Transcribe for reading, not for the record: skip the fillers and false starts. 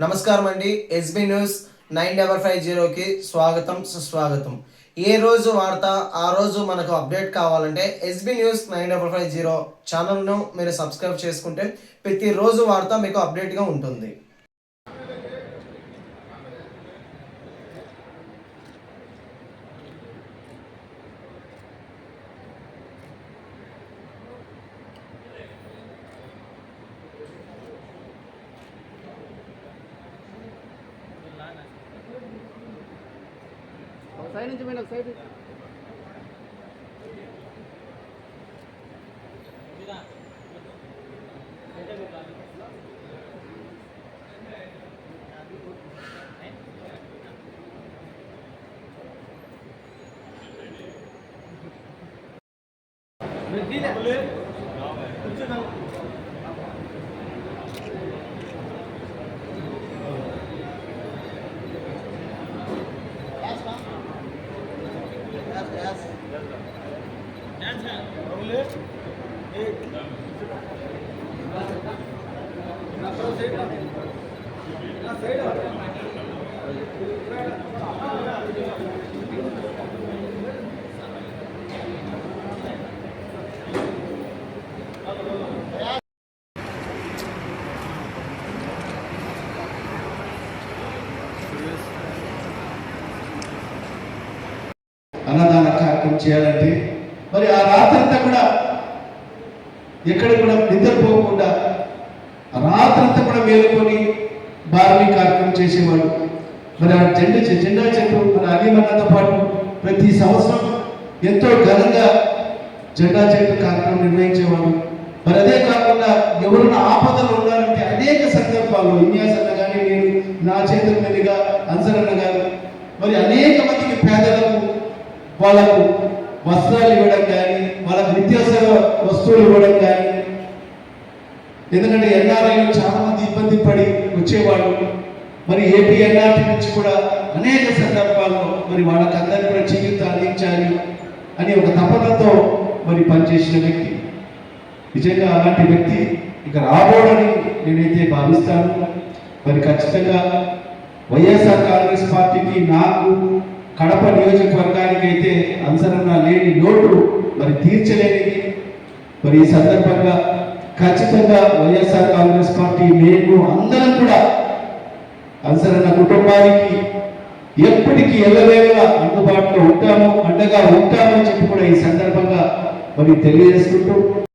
నమస్కారం అండి. SB news 9550కి స్వాగతం సుస్వాగతం. ఏ రోజు వార్త ఆ రోజు మనకు అప్డేట్ కావాలంటే ఎస్బీ న్యూస్ 9550 ఛానల్ను మీరు సబ్స్క్రైబ్ చేసుకుంటే ప్రతిరోజు వార్త మీకు అప్డేట్గా ఉంటుంది. సైడ్ నుంచి పోయిన సైడ్ అన్నదాన కార్యక్రమం చేయాలంటే మరి ఆ రాత్రంతా కూడా ఎక్కడ కూడా నిద్రపోకుండా రాత్రంతా కూడా మేలుకొని భారీ కార్యక్రమం చేసేవాడు. మరి ఆ జెండా చెట్టు మన అలీమన్నతో పాటు ప్రతి సంవత్సరం ఎంతో ఘనంగా జెండా చెట్టు కార్యక్రమం నిర్వహించేవాడు. మరి అదే కాకుండా ఎవరైనా ఆపదలు ఉండాలంటే అనేక సందర్భాల్లో విన్యాసన్న కానీ నేను నా చేతుల మీదుగా అన్సరన్న గారు మరి అనేక మందికి పేదలకు వాళ్ళకు వస్త్రాలు ఇవ్వడం కానీ వాళ్ళకు నిత్యావసర వస్తువులు ఇవ్వడం కానీ, ఎందుకంటే ఎన్ఆర్ఐలు చాలా మంది ఇబ్బంది పడి వచ్చేవాళ్ళు. మరి ఏపీ ఎన్ఆర్టీ నుంచి కూడా అనేక సందర్భాల్లో మరి వాళ్ళకి అందరికీ కూడా చికిత్స అందించాలి అని ఒక తపనతో మరి పనిచేసిన వ్యక్తి. నిజంగా అలాంటి వ్యక్తి ఇక రాబోడని నేనైతే భావిస్తాను. మరి ఖచ్చితంగా వైఎస్ఆర్ కాంగ్రెస్ పార్టీకి నాకు కడప నియోజకవర్గానికి అయితే అన్సరన్న లేని లోటు మరి తీర్చలేనిది. మరి ఈ సందర్భంగా ఖచ్చితంగా వైఎస్ఆర్ కాంగ్రెస్ పార్టీ మేము అందరం కూడా అన్సరన్న కుటుంబానికి ఎప్పటికీ ఎల్లవేళలా అందుబాటులో ఉంటాము, అండగా ఉంటామని చెప్పి కూడా ఈ సందర్భంగా మరి తెలియజేసుకుంటూ